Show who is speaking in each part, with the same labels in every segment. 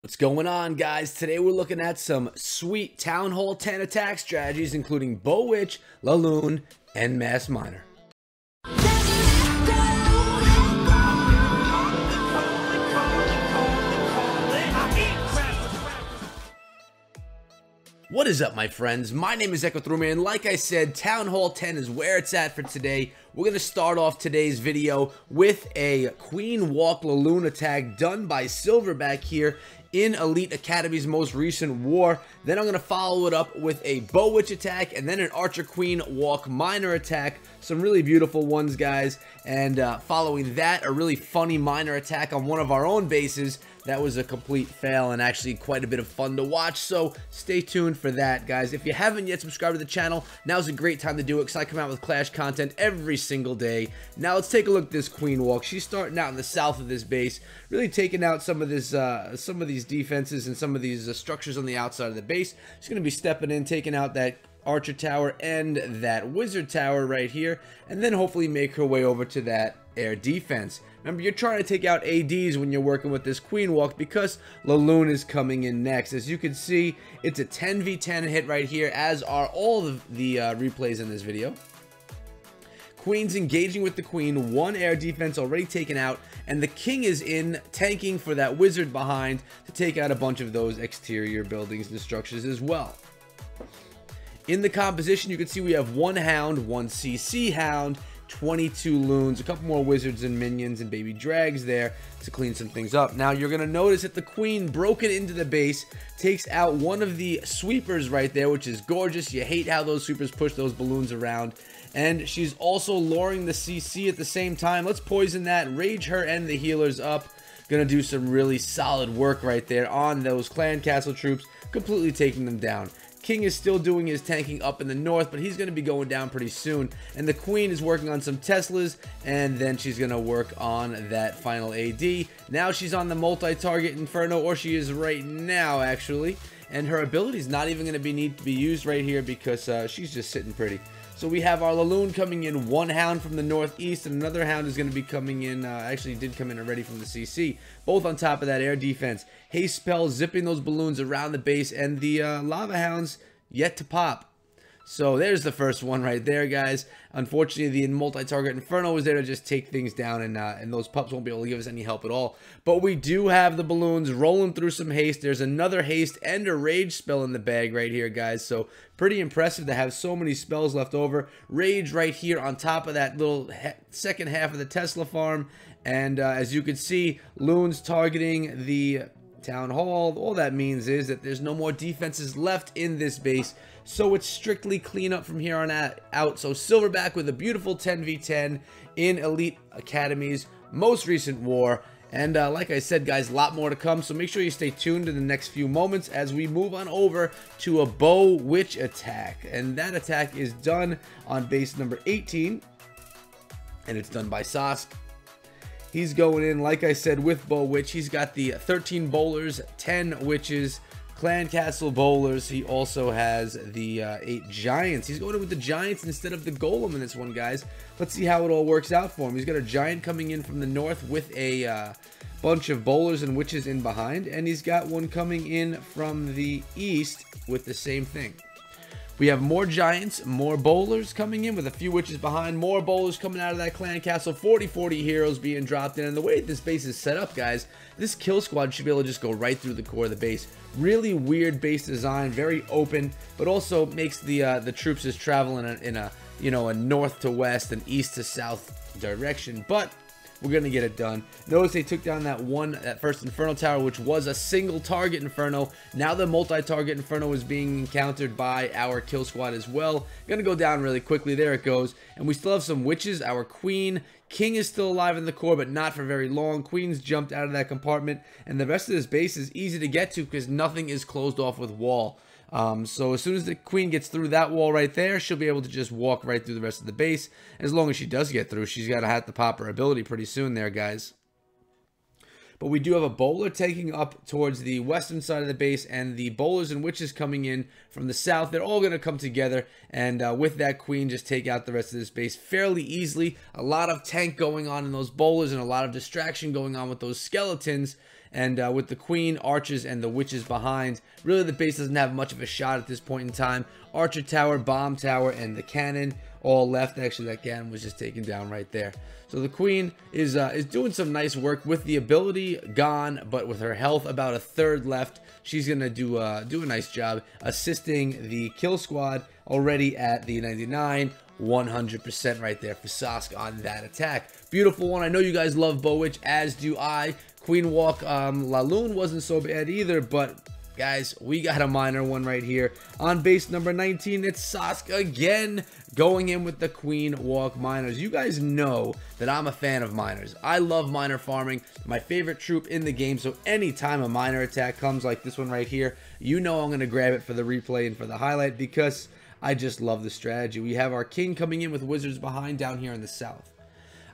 Speaker 1: What's going on, guys? Today we're looking at some sweet Town Hall 10 attack strategies, including BoWitch, LaLoon, and Mass Miner. What is up, my friends? My name is Echo Through, and like I said, Town Hall 10 is where it's at for today. We're going to start off today's video with a Queen Walk LaLoon attack done by Silverback here in Elite Academy's most recent war. Then I'm going to follow it up with a BoWitch attack and then an Archer Queen Walk Miner attack. Some really beautiful ones, guys. And following that, a really funny miner attack on one of our own bases. That was a complete fail and actually quite a bit of fun to watch, so stay tuned for that, guys. If you haven't yet subscribed to the channel, now's a great time to do it because I come out with Clash content every single day. Now let's take a look at this Queen Walk. She's starting out in the south of this base, really taking out some of these defenses and some of these structures on the outside of the base. She's going to be stepping in, taking out that Archer Tower and that Wizard Tower right here, and then hopefully make her way over to that air defense. Remember, you're trying to take out ADs when you're working with this Queen Walk because LaLoon is coming in next. As you can see, it's a 10v10 hit right here, as are all of the replays in this video. Queen's engaging with the Queen, one air defense already taken out, and the King is in tanking for that Wizard behind to take out a bunch of those exterior buildings and structures as well. In the composition, you can see we have one Hound, one CC Hound, 22 Loons, a couple more Wizards and Minions and Baby Drags there to clean some things up. Now, you're going to notice that the Queen broke it into the base, takes out one of the sweepers right there, which is gorgeous. You hate how those sweepers push those balloons around. And she's also luring the CC at the same time. Let's poison that, rage her and the healers up. Gonna do some really solid work right there on those clan castle troops, completely taking them down. King is still doing his tanking up in the north, but he's going to be going down pretty soon. And the Queen is working on some Teslas, and then she's going to work on that final AD. Now she's on the multi-target Inferno, or she is right now, actually. And her ability is not even going to need to be used right here because she's just sitting pretty. So we have our LaLoon coming in, one Hound from the northeast, and another Hound is going to be coming in, actually did come in already from the CC, both on top of that air defense. Haste spell, zipping those balloons around the base, and the Lava Hounds yet to pop. So there's the first one right there, guys. Unfortunately, the multi-target Inferno was there to just take things down, and those pups won't be able to give us any help at all. But we do have the balloons rolling through some haste. There's another haste and a rage spell in the bag right here, guys. So pretty impressive to have so many spells left over. Rage right here on top of that little second half of the Tesla farm. And as you can see, Loon's targeting the Town Hall. All that means is that there's no more defenses left in this base, so it's strictly cleanup from here on out. So Silverback with a beautiful 10v10 in Elite Academy's most recent war. And like I said, guys, a lot more to come, so make sure you stay tuned in the next few moments as we move on over to a BoWitch attack. And that attack is done on base number 18, and it's done by Sask. He's going in, like I said, with BoWitch. He's got the 13 bowlers, 10 witches, clan castle bowlers. He also has the 8 giants. He's going in with the giants instead of the golem in this one, guys. Let's see how it all works out for him. He's got a giant coming in from the north with a bunch of bowlers and witches in behind, and he's got one coming in from the east with the same thing. We have more giants, more bowlers coming in with a few witches behind, more bowlers coming out of that clan castle, 40 heroes being dropped in. And the way this base is set up, guys, this kill squad should be able to just go right through the core of the base. Really weird base design, very open, but also makes the troops just travel in a a north to west and east to south direction. But we're going to get it done. Notice they took down that first Inferno Tower, which was a single target Inferno. Now the multi-target Inferno is being encountered by our kill squad as well. Going to go down really quickly. There it goes. And we still have some witches. Our Queen. King is still alive in the core, but not for very long. Queen's jumped out of that compartment. And the rest of this base is easy to get to because nothing is closed off with wall. So as soon as the Queen gets through that wall right there, she'll be able to just walk right through the rest of the base. As long as she does get through, she's got to have to pop her ability pretty soon there, guys. But we do have a bowler taking up towards the western side of the base, and the bowlers and witches coming in from the south. They're all going to come together, and with that Queen, just take out the rest of this base fairly easily. A lot of tank going on in those bowlers, and a lot of distraction going on with those skeletons. And with the queen, archers, and the witches behind, really the base doesn't have much of a shot at this point in time. Archer tower, bomb tower, and the cannon all left. Actually, that cannon was just taken down right there. So the queen is doing some nice work with the ability gone, but with her health about a third left. She's gonna do a nice job assisting the kill squad already at the 99. 100% right there for Sask on that attack. Beautiful one. I know you guys love BoWitch, as do I. Queen walk, LaLoon wasn't so bad either, but guys, we got a minor one right here. On base number 19, it's Sask again, going in with the queen walk miners. You guys know that I'm a fan of miners. I love miner farming, my favorite troop in the game, so anytime a miner attack comes like this one right here, you know I'm going to grab it for the replay and for the highlight, because I just love the strategy. We have our king coming in with wizards behind down here in the south.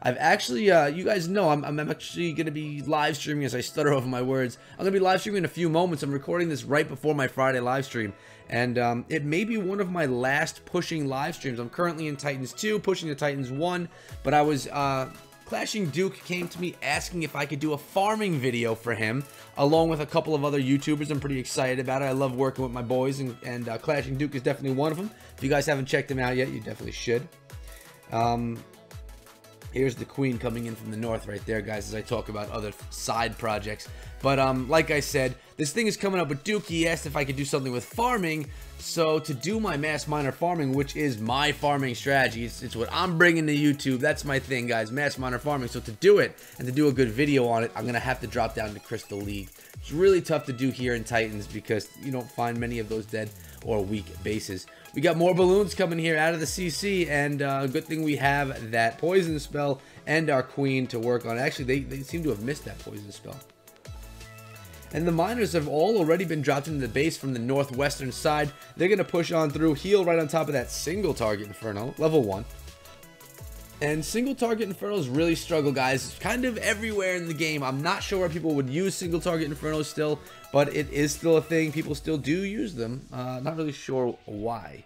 Speaker 1: I've actually, you guys know, I'm actually going to be live streaming as I stutter over my words. I'm going to be live streaming in a few moments. I'm recording this right before my Friday live stream. And it may be one of my last pushing live streams. I'm currently in Titans 2, pushing to Titans 1. But I was, Clashing Duke came to me asking if I could do a farming video for him, along with a couple of other YouTubers. I'm pretty excited about it. I love working with my boys, and Clashing Duke is definitely one of them. If you guys haven't checked him out yet, you definitely should. Here's the queen coming in from the north right there, guys, as I talk about other side projects. But like I said, this thing is coming up with Duke. He asked if I could do something with farming. So to do my mass miner farming, which is my farming strategy, it's what I'm bringing to YouTube. That's my thing, guys, mass miner farming. So to do it and to do a good video on it, I'm going to have to drop down to Crystal League. It's really tough to do here in Titans because you don't find many of those dead or weak bases. We got more balloons coming here out of the CC, and good thing we have that poison spell and our queen to work on. Actually, they seem to have missed that poison spell. And the miners have all already been dropped into the base from the northwestern side. They're going to push on through, heal right on top of that single target Inferno, level 1. And single target Infernos really struggle, guys. It's kind of everywhere in the game. I'm not sure where people would use single target Infernos still, but it is still a thing. People still do use them. Not really sure why.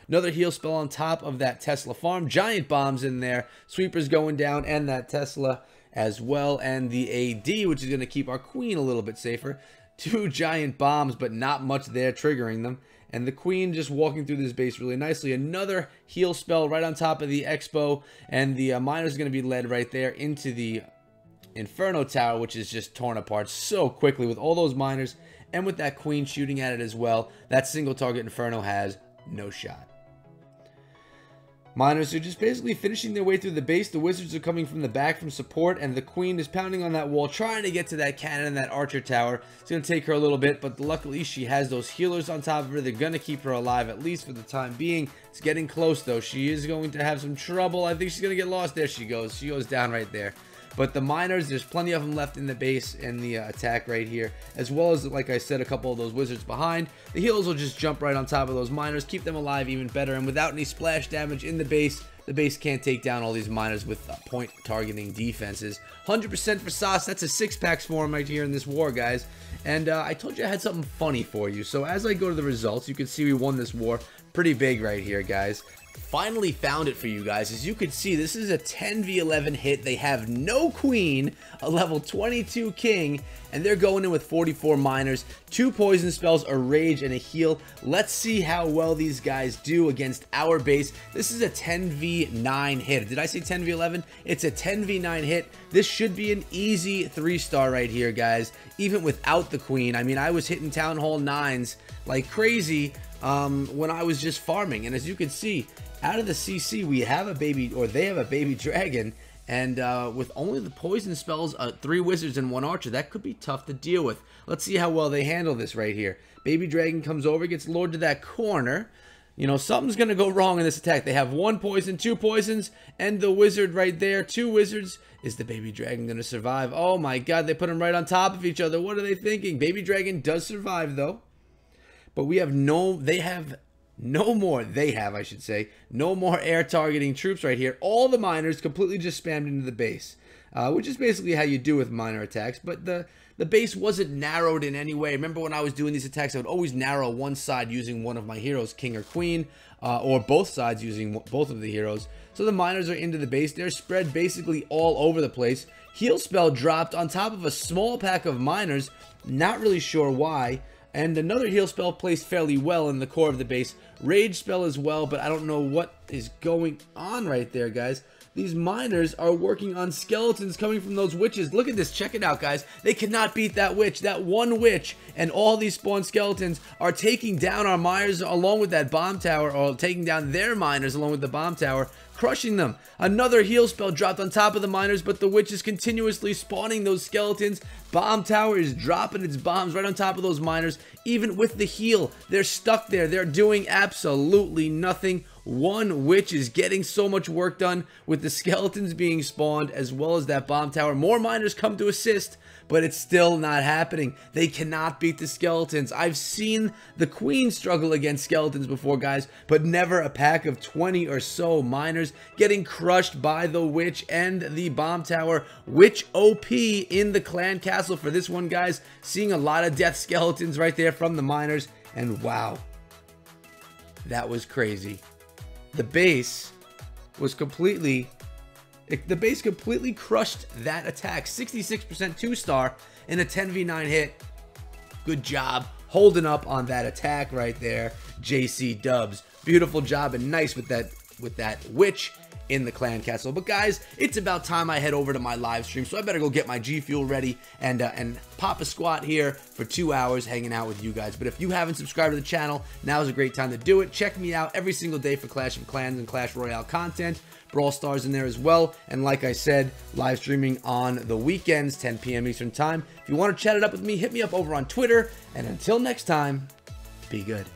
Speaker 1: Another heal spell on top of that Tesla farm. Giant bombs in there. Sweepers going down, and that Tesla as well. And the AD, which is going to keep our queen a little bit safer. 2 giant bombs, but not much there triggering them. And the queen just walking through this base really nicely. Another heal spell right on top of the Expo. And the miners are going to be led right there into the Inferno Tower, which is just torn apart so quickly with all those miners. And with that queen shooting at it as well, that single target Inferno has no shot. Miners are just basically finishing their way through the base. The wizards are coming from the back from support, and the queen is pounding on that wall, trying to get to that cannon and that archer tower. It's going to take her a little bit, but luckily she has those healers on top of her. They're going to keep her alive, at least for the time being. It's getting close, though. She is going to have some trouble. I think she's going to get lost. There she goes. She goes down right there. But the miners, there's plenty of them left in the base and the attack right here, as well as, like I said, a couple of those wizards behind. The healers will just jump right on top of those miners, keep them alive even better, and without any splash damage in the base can't take down all these miners with point targeting defenses. 100% for Sauce. That's a 6-packs for him right here in this war, guys. And I told you I had something funny for you. So as I go to the results, you can see we won this war pretty big right here, guys. Finally found it for you guys. As you can see, this is a 10v11 hit. They have no queen, a level 22 king, and they're going in with 44 miners, 2 poison spells, a rage, and a heal. Let's see how well these guys do against our base. This is a 10v9 hit. Did I say 10v11? It's a 10v9 hit. This should be an easy 3-star right here, guys, even without the queen. I mean, I was hitting Town Hall 9s like crazy when I was just farming, and as you can see, out of the CC, we have a baby, or they have a baby dragon, and with only the poison spells, 3 wizards and 1 archer, that could be tough to deal with. Let's see how well they handle this right here. Baby dragon comes over, gets lured to that corner. You know, something's going to go wrong in this attack. They have 1 poison, 2 poisons, and the wizard right there. 2 wizards. Is the baby dragon going to survive? Oh my god, they put them right on top of each other. What are they thinking? Baby dragon does survive, though. But we have they have no more air targeting troops right here. All the miners completely just spammed into the base, which is basically how you do with miner attacks. But the the base wasn't narrowed in any way. Remember when I was doing these attacks, I would always narrow one side using one of my heroes, king or queen, or both sides using both of the heroes. So the miners are into the base. They're spread basically all over the place. Heal spell dropped on top of a small pack of miners. Not really sure why. And another heal spell placed fairly well in the core of the base. Rage spell as well, but I don't know what is going on right there, guys. These miners are working on skeletons coming from those witches. Look at this. Check it out, guys. They cannot beat that witch. That one witch and all these spawned skeletons are taking down our miners along with that bomb tower, or taking down their miners along with the bomb tower, crushing them. Another heal spell dropped on top of the miners, but the witch is continuously spawning those skeletons. Bomb tower is dropping its bombs right on top of those miners. Even with the heal, they're stuck there. They're doing absolutely nothing. One witch is getting so much work done with the skeletons being spawned as well as that bomb tower. More miners come to assist, but it's still not happening. They cannot beat the skeletons. I've seen the queen struggle against skeletons before, guys, but never a pack of 20 or so miners getting crushed by the witch and the bomb tower. Witch OP in the clan castle for this one, guys. Seeing a lot of death skeletons right there from the miners, and wow, that was crazy. The base completely crushed that attack. 66% 2-star in a 10v9 hit. Good job holding up on that attack right there, JC Dubs. Beautiful job and nice with that witch in the clan castle. But guys, it's about time I head over to my live stream, so I better go get my G Fuel ready and pop a squat here for 2 hours hanging out with you guys. But if you haven't subscribed to the channel, now is a great time to do it. Check me out every single day for Clash of Clans and Clash Royale content. Brawl Stars in there as well, and like I said, live streaming on the weekends, 10 p.m. Eastern time. If you want to chat it up with me, hit me up over on Twitter, and until next time, be good.